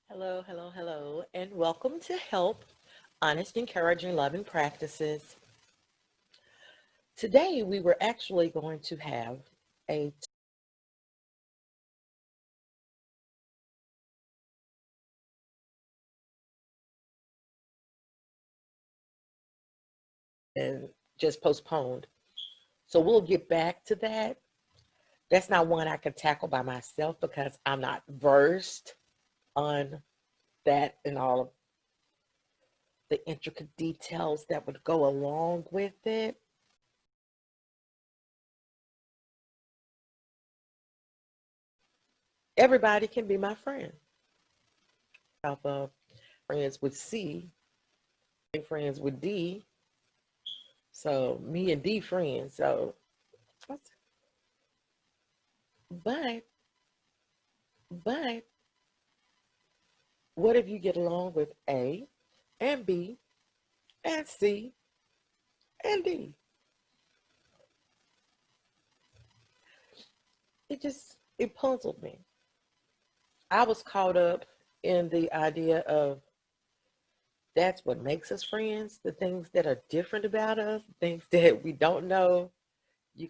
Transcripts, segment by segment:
Hello, hello, hello, and welcome to Help Honest, Encouraging, Loving Practices. Today, we were actually going to have a and just postponed. So we'll get back to that. That's not one I can tackle by myself because I'm not versed on that and all of the intricate details that would go along with it. Everybody can be my friend. Off of friends with C and friends with D. So me and D friends. But but what if you get along with A and B and C and D? It puzzled me. I was caught up in the idea of that's what makes us friends, the things that are different about us, things that we don't know. You,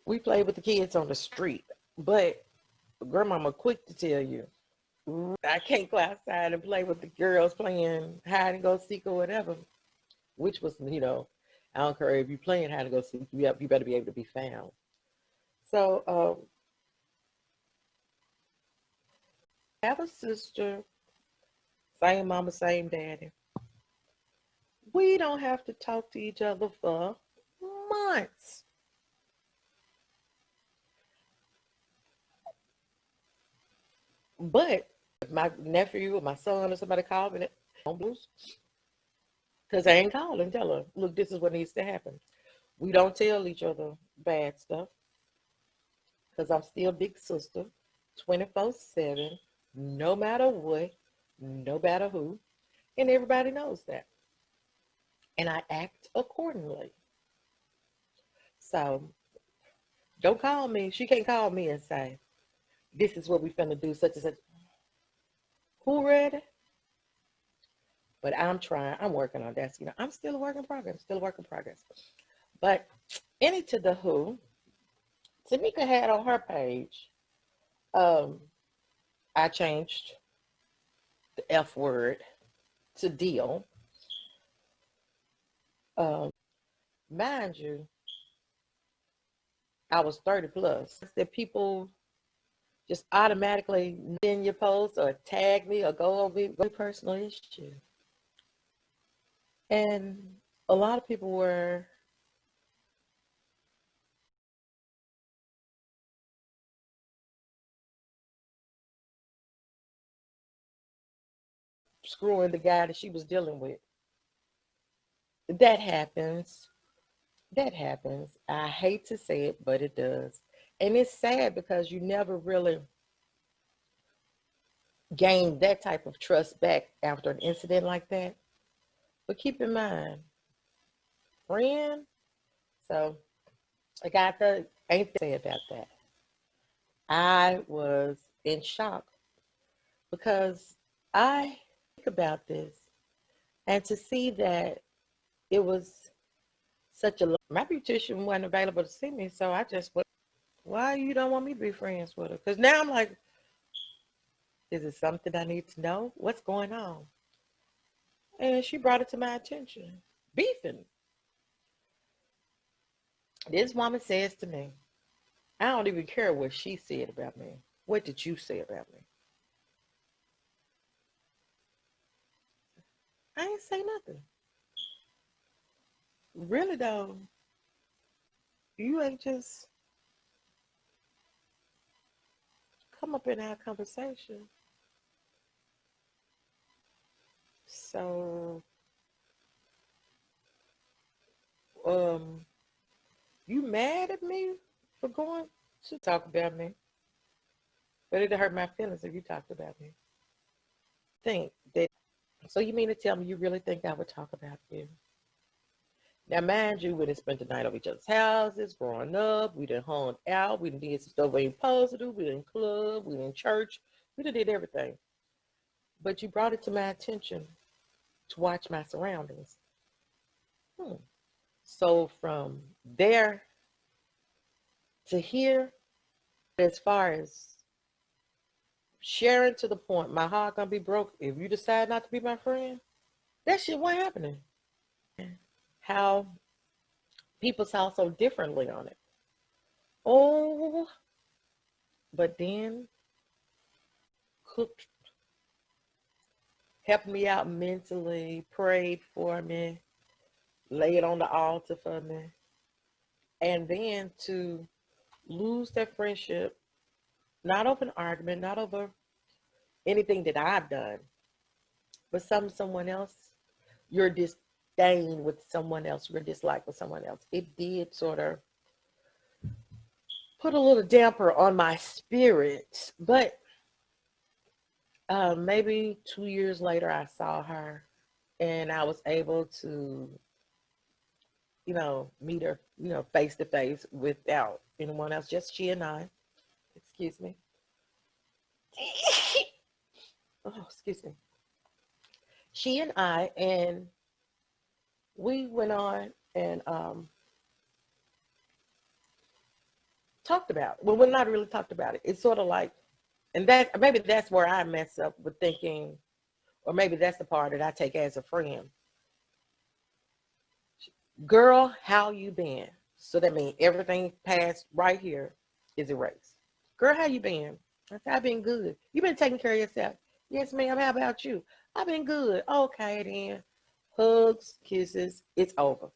we play with the kids on the street, but grandmama quick to tell you, I can't go outside and play with the girls playing hide and go seek or whatever, which was, I don't care if you're playing hide and go seek, you better be able to be found. So, I have a sister, same mama, same daddy. We don't have to talk to each other for months. But if my nephew or my son or somebody called me, don't blues, because I ain't called and tell her, look, this is what needs to happen. We don't tell each other bad stuff because I'm still big sister, 24/7, no matter what, no matter who, and everybody knows that. And I act accordingly. So don't call me. She can't call me and say, this is what we finna do, such and such. Who ready? But I'm trying. I'm working on that. I'm still a work in progress. Still a work in progress. But into the who, Tamika had on her page. Um, I changed the F word to deal. Mind you, I was 30 plus. That people just automatically in your post or tag me or go over me, go personal issue. And a lot of people were screwing the guy that she was dealing with. That happens. That happens. I hate to say it, but it does. And it's sad because you never really gain that type of trust back after an incident like that. But keep in mind, friend, so I got the ain't to say about that. I was in shock because I think about this and to see that it was such a my beautician wasn't available to see me, so I just went, why you don't want me to be friends with her? Because now I'm like, is it something I need to know? What's going on? And she brought it to my attention. Beefing. This woman says to me, I don't even care what she said about me. What did you say about me? I ain't say nothing. Really though, you ain't just come up in our conversation. So, um, you mad at me for going to talk about me? But it hurt my feelings if you talked about me. Think that. So you mean to tell me you really think I would talk about you? Now, mind you, we done spent the night over each other's houses, growing up. We done hung out. We done did some stuff we ain't supposed to do. We done club. We done church. We done did everything. But you brought it to my attention to watch my surroundings. Hmm. So from there to here, as far as sharing to the point, my heart gonna be broke if you decide not to be my friend. That shit wasn't happening. How people saw so differently on it. Oh, but then cooked, helped me out mentally, prayed for me, laid on the altar for me, and then to lose that friendship, not over an argument, not over anything that I've done, but someone else, your disdain with someone else, your dislike with someone else. It did sort of put a little damper on my spirit. But maybe 2 years later, I saw her and I was able to, meet her, face to face without anyone else, just she and I. Excuse me. Oh, excuse me. She and I, and we went on and talked about it. Well, we're not really talked about it. It's sort of like, and that maybe that's where I mess up with thinking, or maybe that's the part that I take as a friend. Girl, how you been? So that means everything past right here is erased. Girl, how you been? I said, I've been good. You been taking care of yourself? Yes, ma'am. How about you? I've been good. Okay, then. Hugs, kisses, it's over.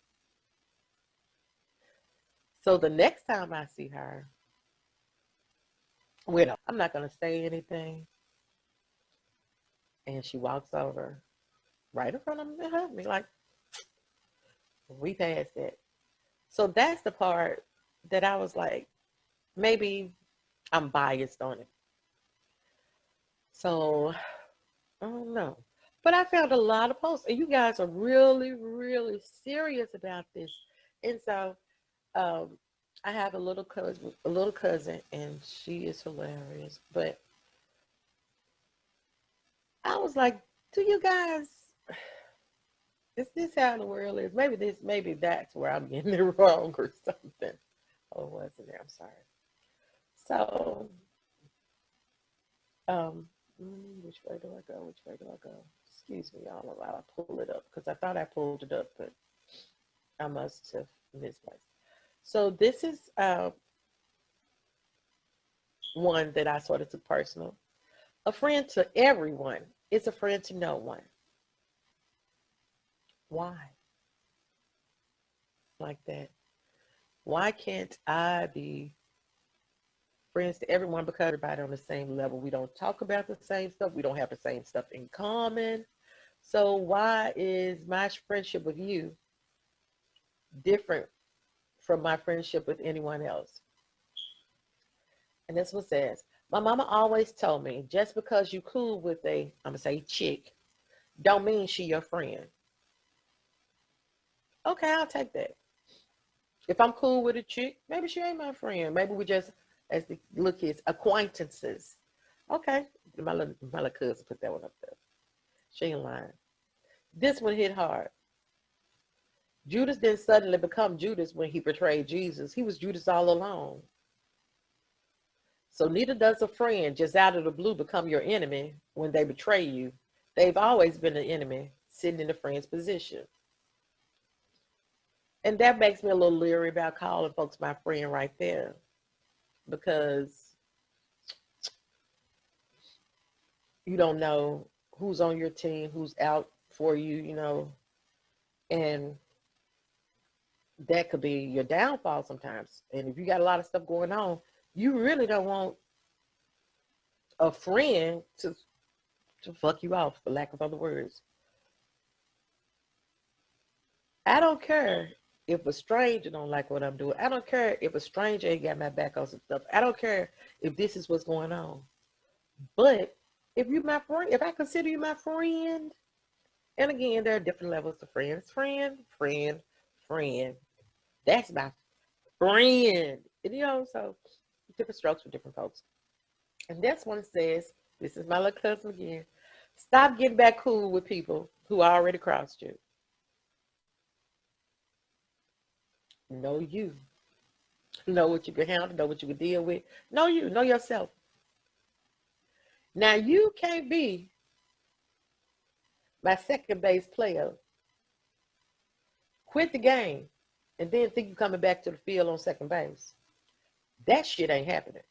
So the next time I see her, I'm not gonna say anything. And she walks over right in front of me and hugs me like, we passed that. So that's the part that I was like, maybe I'm biased on it. So I don't know. But I found a lot of posts, and you guys are really, really serious about this. And so um, I have a little cousin, and she is hilarious. But I was like, do you guys? Is this how the world is? Maybe that's where I'm getting it wrong or something. Oh, wasn't it? I'm sorry. So, um, which way do I go? Which way do I go? Excuse me, y'all, while I pull it up because I thought I pulled it up, but I must have misplaced. So this is one that I sort of took personal. A friend to everyone is a friend to no one. Why? Like that? Why can't I be friends to everyone because everybody on the same level? We don't talk about the same stuff. We don't have the same stuff in common. So why is my friendship with you different from my friendship with anyone else? And this one says, my mama always told me, just because you cool with I'm gonna say chick, don't mean she your friend. Okay, I'll take that. If I'm cool with a chick, maybe she ain't my friend. Maybe we just, as the little kids, acquaintances. Okay, my little cousin put that one up there. She ain't lying. This one hit hard. Judas didn't suddenly become Judas when he betrayed Jesus. He was Judas all along. So neither does a friend just out of the blue become your enemy when they betray you. They've always been an enemy sitting in a friend's position. And that makes me a little leery about calling folks my friend right there, because you don't know who's on your team, who's out for you, and that could be your downfall sometimes. And if you got a lot of stuff going on, you really don't want a friend to fuck you off, for lack of other words. I don't care if a stranger don't like what I'm doing. I don't care if a stranger ain't got my back on some stuff. I don't care if this is what's going on. But if you my friend, if I consider you my friend, and again, there are different levels of friends. Friend, friend, friend. That's my friend. And, so different strokes for different folks. And this one says, This is my little cousin again. Stop getting back cool with people who already crossed you. Know you. Know what you can handle. Know what you can deal with. Know you. Know yourself. Now you can't be my second base player. Quit the game and then think you're coming back to the field on second base. That shit ain't happening.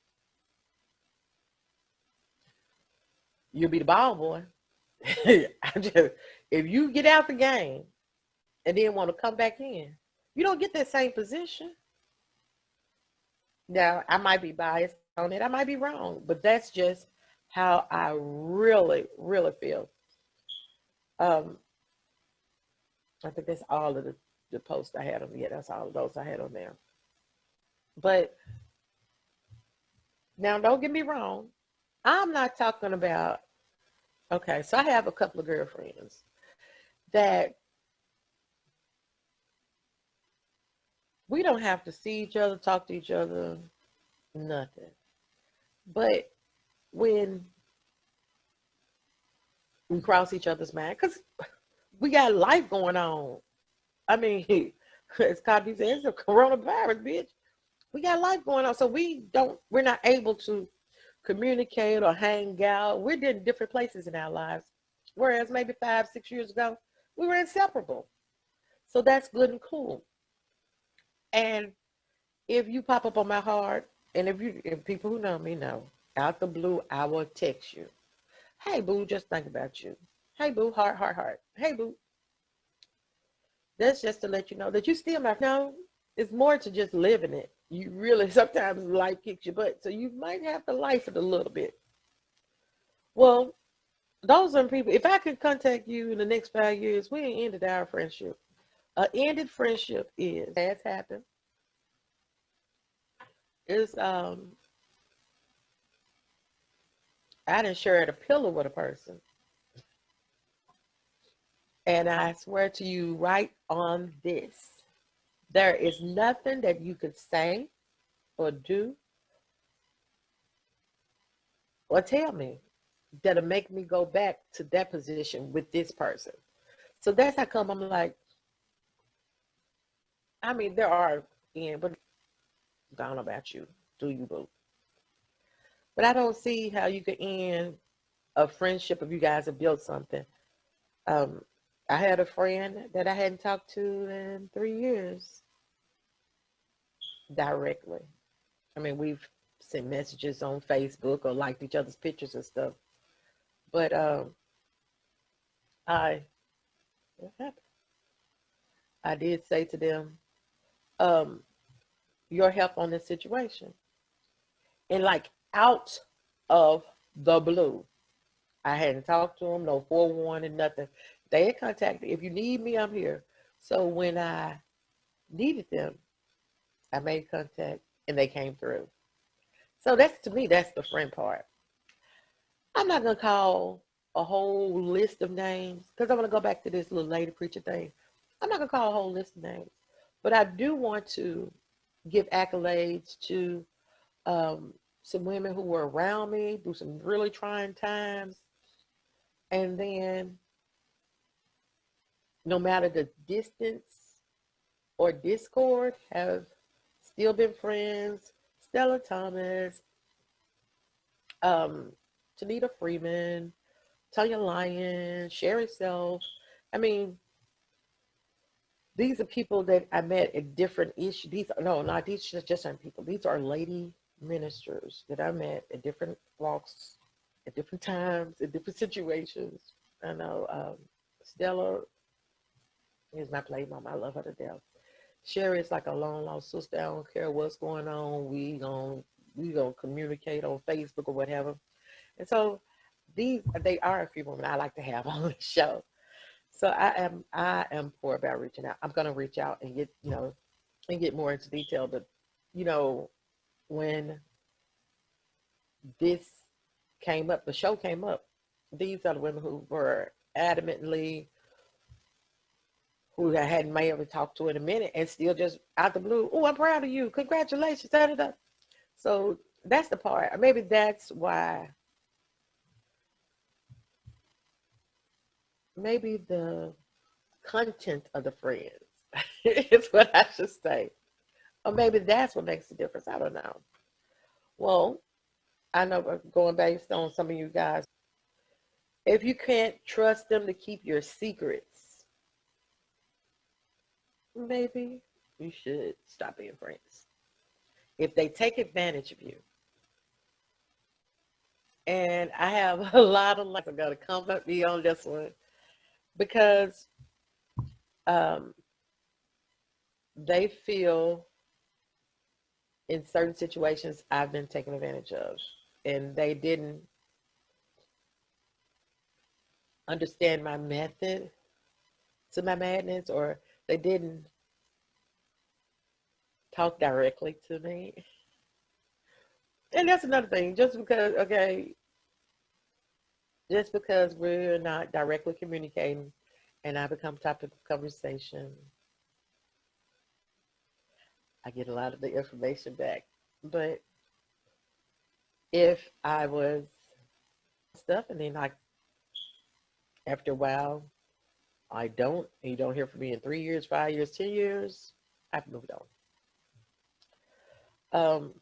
You'll be the ball boy. If you get out the game and then want to come back in, you don't get that same position. Now, I might be biased on it. I might be wrong, but that's just how I really, really feel. Um, I think that's all of the posts I had on there. That's all of those I had on there. But now, don't get me wrong. I'm not talking about, okay, so I have a couple of girlfriends that we don't have to see each other, talk to each other, nothing. But when we cross each other's mind, because we got life going on. I mean, as Cosby says, it's a coronavirus, bitch. We got life going on. So we're not able to communicate or hang out. We're in different places in our lives. Whereas maybe 5, 6 years ago, we were inseparable. So that's good and cool. And if you pop up on my heart, and if people who know me know, out the blue, I will text you. Hey, boo, just think about you. Hey, boo, heart, heart, heart. Hey, boo. That's just to let you know that you still might know. It's more to just living it. You really, sometimes life kicks your butt. So you might have to life it a little bit. Well, those are people, if I could contact you in the next 5 years, we ain't ended our friendship. Ended friendship has happened. Is I didn't share a pillow with a person. And I swear to you right on this, there is nothing that you could say or do or tell me that'll make me go back to that position with this person. So that's how come I'm like, I mean, there are, but I don't know about you. Do you, boo? But I don't see how you could end a friendship if you guys have built something. Um, I had a friend that I hadn't talked to in 3 years directly. I mean, we've sent messages on Facebook or liked each other's pictures and stuff. But I, what happened? I did say to them, um, your help on this situation. And like out of the blue, I hadn't talked to them, no forewarning, nothing. They had contacted, if you need me, I'm here. So when I needed them, I made contact and they came through. So that's, to me, that's the friend part. I'm not going to call a whole list of names because I'm going to go back to this little lady preacher thing. I'm not going to call a whole list of names, but I do want to give accolades to some women who were around me through some really trying times. And then no matter the distance or discord, have still been friends. Stella Thomas, Tanita Freeman, Tanya Lyon, Sherry Self. I mean, these are people that I met at different issues. These just aren't people. These are lady ministers that I met at different walks, at different times, in different situations. I know Stella is my play mom. I love her to death. Sherry is like a long lost sister. I don't care what's going on. We gonna communicate on Facebook or whatever. And so they are a few women I like to have on the show. So I am poor about reaching out. I'm gonna reach out and get more into detail. But when this came up, the show came up. These are the women who were adamantly, who I hadn't may ever talked to in a minute, and still just out the blue. Oh, I'm proud of you. Congratulations. Da, da, da. So that's the part. Maybe that's why maybe the content of the friends is what I should say. Or maybe that's what makes the difference. I don't know. Well, I know going based on some of you guys, if you can't trust them to keep your secrets, maybe you should stop being friends. If they take advantage of you, and I have a lot of likes are going to come at me on this one because um, they feel in certain situations I've been taken advantage of, and they didn't understand my method to my madness, or they didn't talk directly to me. And that's another thing. Just because we're not directly communicating, and I become topic of conversation, I get a lot of the information back. But if I was stuff, and then like after a while, you don't hear from me in 3 years, 5 years, 10 years, I've moved on.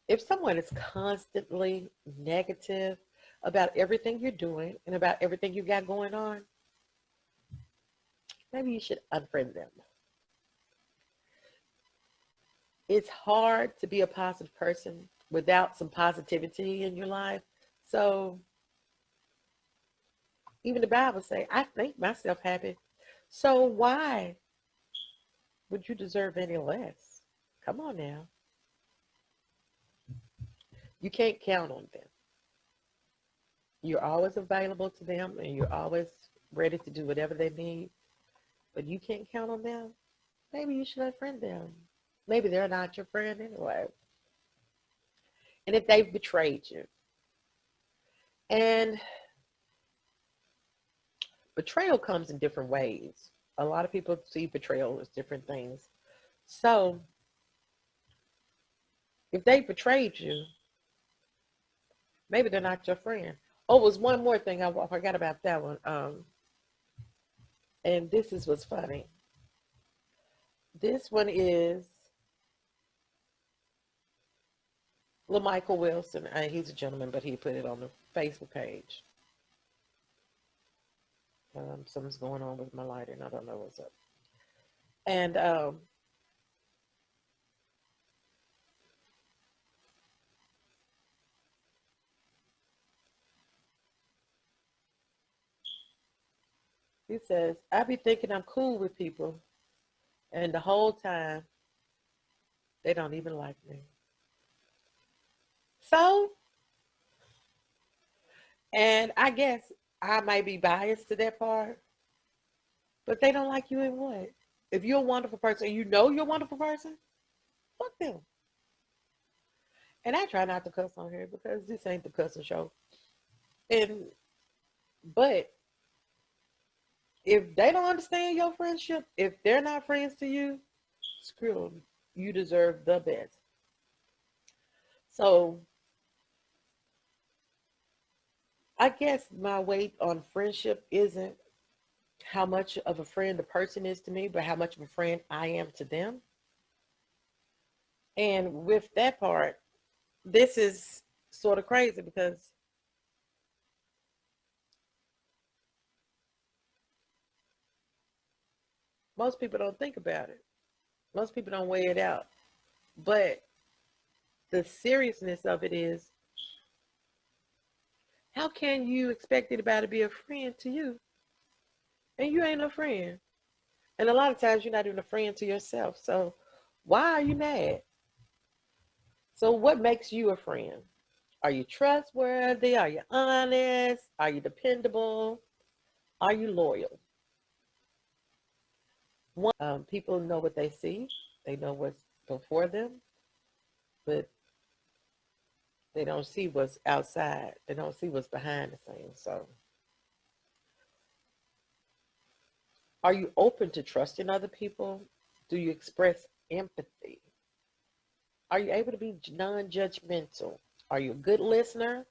If someone is constantly negative about everything you're doing and about everything you got going on, maybe you should unfriend them. It's hard to be a positive person without some positivity in your life. So even the Bible say, I think myself happy. So why would you deserve any less? Come on now. You can't count on them. You're always available to them and you're always ready to do whatever they need, but you can't count on them. Maybe you should unfriend them. Maybe they're not your friend anyway. And if they've betrayed you, and betrayal comes in different ways. A lot of people see betrayal as different things. So if they betrayed you, maybe they're not your friend. Oh, was one more thing I forgot about that one. And this is what's funny. This one is LaMichael Wilson. He's a gentleman, but he put it on the Facebook page. Something's going on with my lighter, and I don't know what's up. And he says, I be thinking I'm cool with people, and the whole time they don't even like me. So, and I guess I might be biased to that part, but they don't like you in what? If you're a wonderful person, you know you're a wonderful person, fuck them. And I try not to cuss on here because this ain't the cussing show. And but if they don't understand your friendship, if they're not friends to you, screw them. You deserve the best. So I guess my weight on friendship isn't how much of a friend the person is to me, but how much of a friend I am to them. And with that part, this is sort of crazy because most people don't think about it. Most people don't weigh it out. But the seriousness of it is, how can you expect anybody to be a friend to you and you ain't a friend? And a lot of times you're not even a friend to yourself. So why are you mad? So what makes you a friend? Are you trustworthy? Are you honest? Are you dependable? Are you loyal? People know what they see. They know what's before them, but they don't see what's outside. They don't see what's behind the scenes. So are you open to trusting other people? Do you express empathy? Are you able to be non-judgmental? Are you a good listener?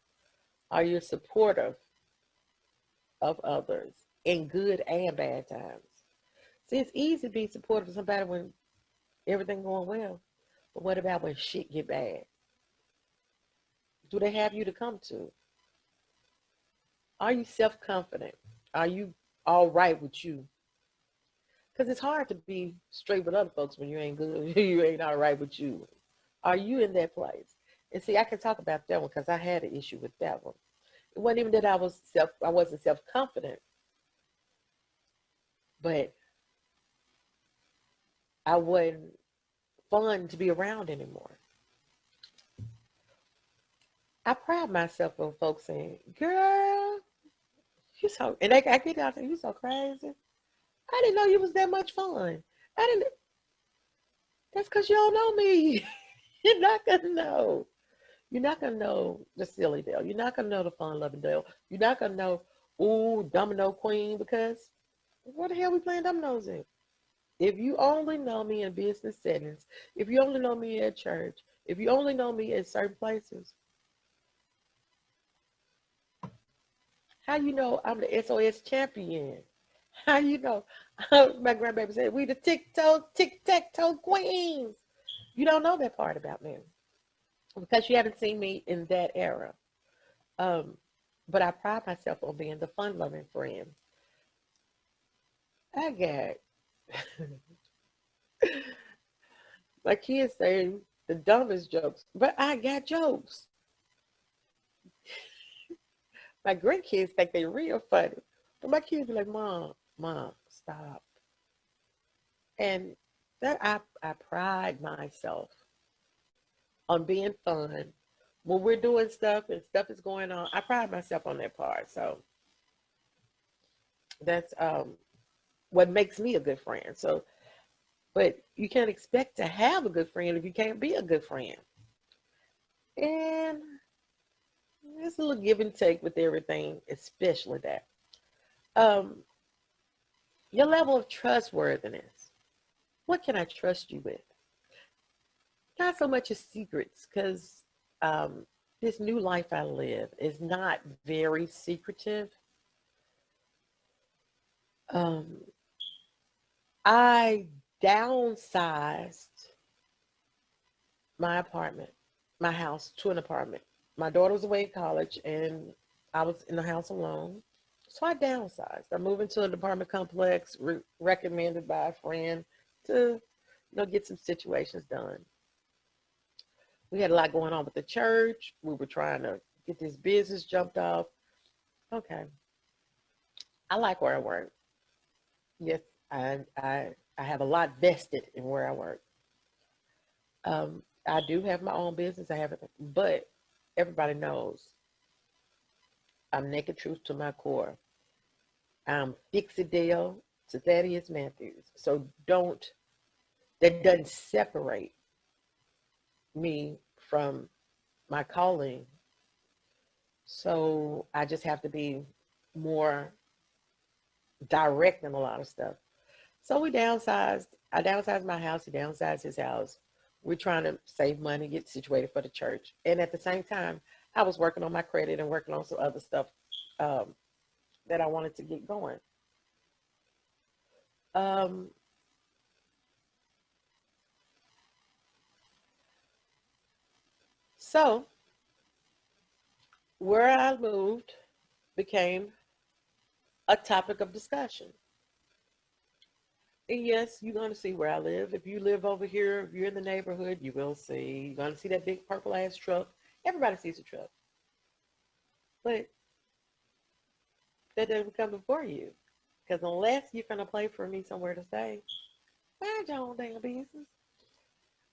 Are you supportive? of others in good and bad times. See, it's easy to be supportive of somebody when everything going well. But what about when shit get bad? Do they have you to come to? Are you self-confident? Are you all right with you? Because it's hard to be straight with other folks when you ain't good. You ain't all right with you. Are you in that place? And see, I can talk about that one because I had an issue with that one. It wasn't even that I wasn't self-confident, but I wasn't fun to be around anymore. I pride myself on folks saying, "Girl, you so," and I get out there, "You so crazy. I didn't know you was that much fun. I didn't." That's because you don't know me. You're not gonna know. You're not gonna know the silly Dale. You're not gonna know the fun loving Dale. You're not gonna know, ooh, Domino Queen, because what the hell we playing dominoes in? If you only know me in business settings, if you only know me at church, if you only know me in certain places, how you know I'm the SOS champion? How you know? My grandbaby said, we the tic-tac-toe queens. You don't know that part about me because you haven't seen me in that era. Um, but I pride myself on being the fun-loving friend. I got my kids say the dumbest jokes, but I got jokes. My grandkids think they're real funny, but my kids be like, Mom, stop. And that I pride myself on being fun. When we're doing stuff and stuff is going on, I pride myself on that part. So that's what makes me a good friend. So, but you can't expect to have a good friend if you can't be a good friend. And there's a little give and take with everything, especially that. Um, your level of trustworthiness. What can I trust you with? Not so much as secrets, because um, this new life I live is not very secretive. Um, I downsized my apartment, my house to an apartment. My daughter was away at college and I was in the house alone. So I downsized. I moved into an apartment complex recommended by a friend to, get some situations done. We had a lot going on with the church. We were trying to get this business jumped off. Okay. I like where I work. Yes, I have a lot vested in where I work. I do have my own business. I have it, but everybody knows I'm naked truth to my core. I'm Fixidale to Thaddeus Matthews. So that doesn't separate me from my calling. So I just have to be more direct in a lot of stuff. So we downsized. I downsized my house. He downsized his house. We're trying to save money, get situated for the church. And at the same time, I was working on my credit and working on some other stuff um, that I wanted to get going. Um, so where I moved became a topic of discussion. And yes, you're going to see where I live. If you live over here, if you're in the neighborhood, you will see. You're going to see that big purple ass truck. Everybody sees a truck. But that doesn't come before you. Because unless you're going to play for me somewhere to stay, mind your own damn business.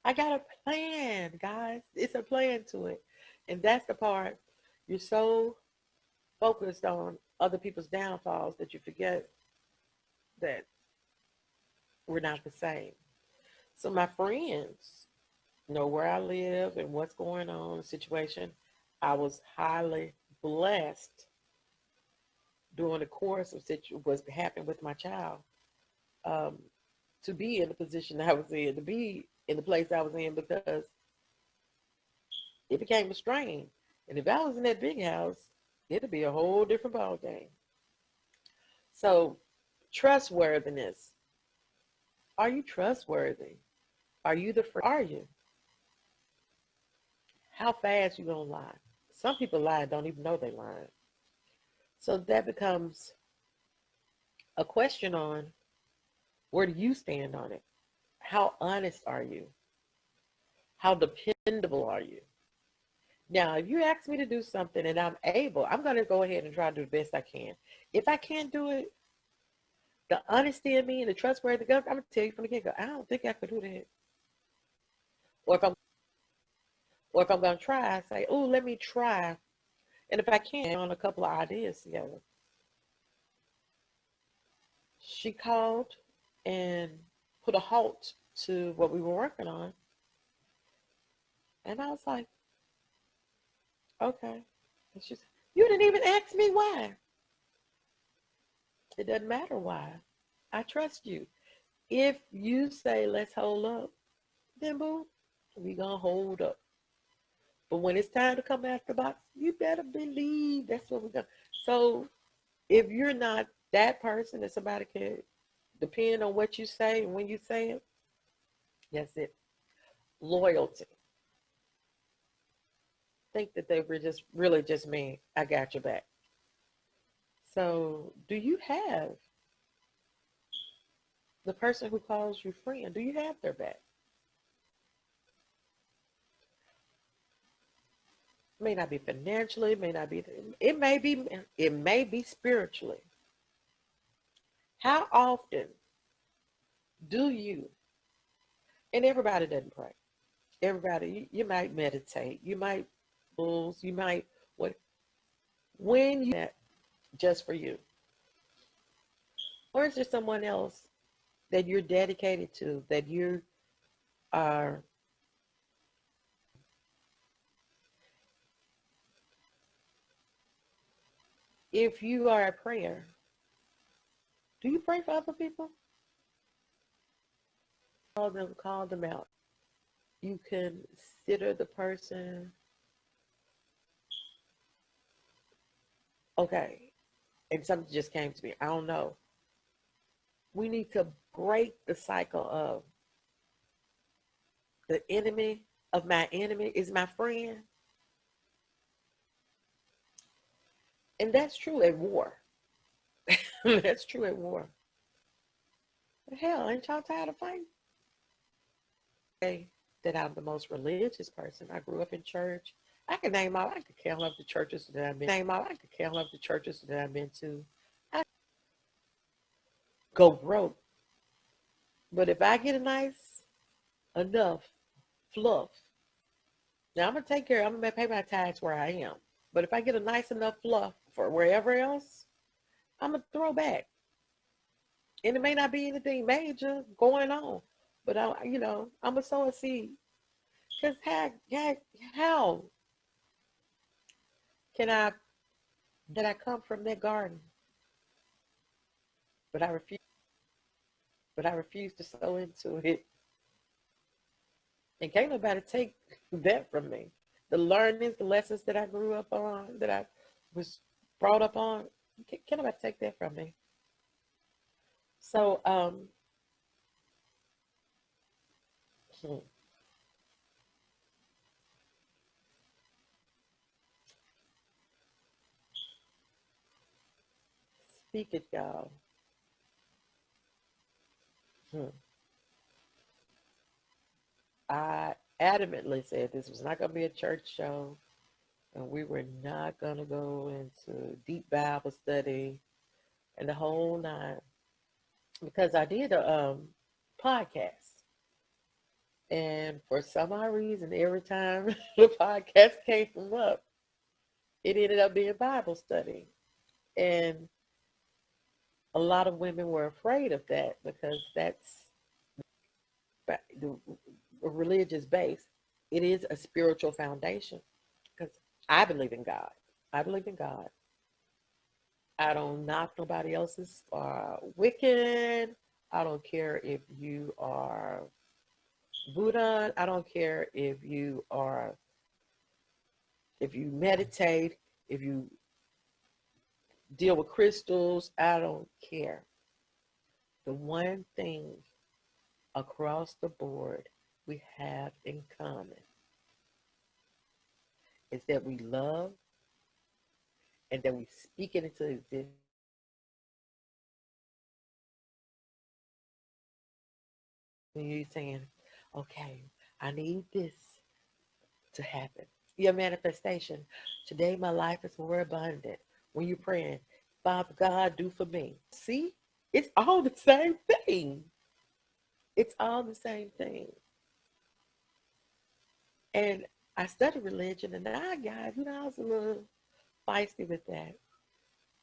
I got a plan, guys. It's a plan to it. And that's the part you're so focused on other people's downfalls that you forget that we're not the same. So my friends know where I live and what's going on, the situation. I was highly blessed during the course of what's happened with my child um, to be in the position I was in, to be in the place I was in because it became a strain. And if I was in that big house, it'd be a whole different ball game. So, trustworthiness. Are you trustworthy? Are you the friend? Are you? How fast you gonna lie? Some people lie and don't even know they lying. So that becomes a question on where do you stand on it? How honest are you? How dependable are you? Now, if you ask me to do something and I'm able, I'm going to go ahead and try to do the best I can. If I can't do it, the honesty in me and the trustworthy, I'm going to tell you from the get-go, I don't think I could do that. Or if I'm going to try, I say, oh, let me try. And if I can, on a couple of ideas together. She called and put a halt to what we were working on. And I was like, okay. And she said, you didn't even ask me why. It doesn't matter why. I trust you. If you say, let's hold up, then boo, we gonna hold up. But when it's time to come out the box, you better believe that's what we're gonna. So if you're not that person that somebody can depend on what you say and when you say it, that's it. Loyalty. Think that they were just really just mean, I got your back. So do you have the person who calls you friend? Do you have their back? It may not be financially, it may not be, it may be spiritually. How often do you, and everybody doesn't pray. Everybody, you might meditate, you might bulls, you might, what, when you that just for you? Or is there someone else that you're dedicated to, that you are, if you are a prayer, do you pray for other people? Call them out. You consider the person, okay, and something just came to me. I don't know. We need to break the cycle of the enemy of my enemy is my friend. And that's true at war. That's true at war. Hell, ain't y'all tired of fighting? Say that I'm the most religious person. I grew up in church. I can name all, I could count up the churches that I've been. Name all, I could count up the churches that I've been to. I go broke. But if I get a nice enough fluff, now I'm gonna take care. I'm gonna pay my tithes where I am. But if I get a nice enough fluff for wherever else, I'm gonna throw back. And it may not be anything major going on, but I'm gonna sow a seed. Cause how can I that I come from that garden, but I refuse to sow into it, and can't nobody take that from me. The learnings, the lessons that I grew up on, that I was brought up on, can't nobody take that from me. So, hmm, speak it, y'all. Hmm. I adamantly said this was not going to be a church show, and we were not going to go into deep Bible study and the whole nine, because I did a podcast, and for some odd reason, every time the podcast came up, it ended up being Bible study, and a lot of women were afraid of that because that's the religious base. It is a spiritual foundation because I believe in God. I believe in God. I don't knock nobody else's wicked. I don't care if you are Buddha. I don't care if you meditate, if you deal with crystals. I don't care. The one thing across the board we have in common is that we love and that we speak it into existence. When you're saying, okay, I need this to happen. Your manifestation. Today my life is more abundant. When you're praying, Father God, do for me. See, it's all the same thing. It's all the same thing. And I studied religion, and I got, I was a little feisty with that.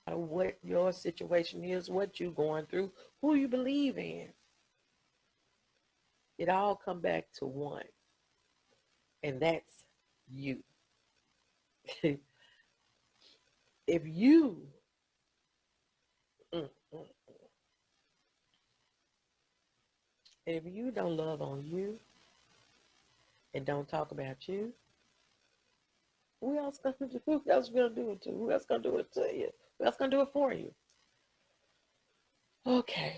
What your situation is, what you're going through, who you believe in. It all come back to one, and that's you. If you, mm, mm, if you don't love on you and don't talk about you, who else gonna do? Who else gonna do it to? Who else gonna do it to you? Who else gonna do it for you? Okay.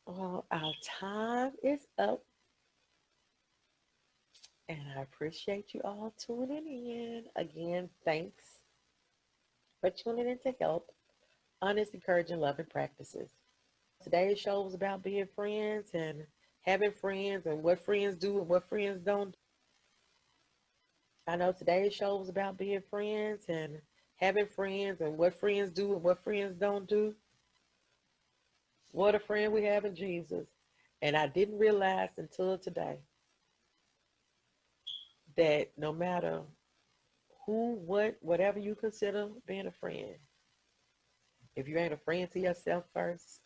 Well, our time is up, and I appreciate you all tuning in. Again, thanks for tuning in to help honest, encouraging, loving practices. Today's show was about being friends and having friends and what friends do and what friends don't. I know today's show was about being friends and having friends and what friends do and what friends don't do. What a friend we have in Jesus. And I didn't realize until today that no matter who, what, whatever you consider being a friend, if you ain't a friend to yourself first,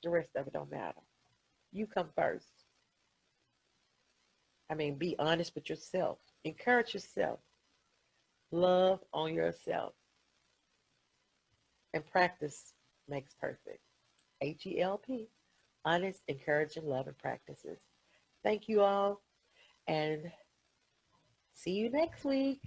the rest of it don't matter. You come first. I mean, be honest with yourself. Encourage yourself. Love on yourself. And practice makes perfect. HELP. Honest, encouraging, loving practices. Thank you all, and see you next week.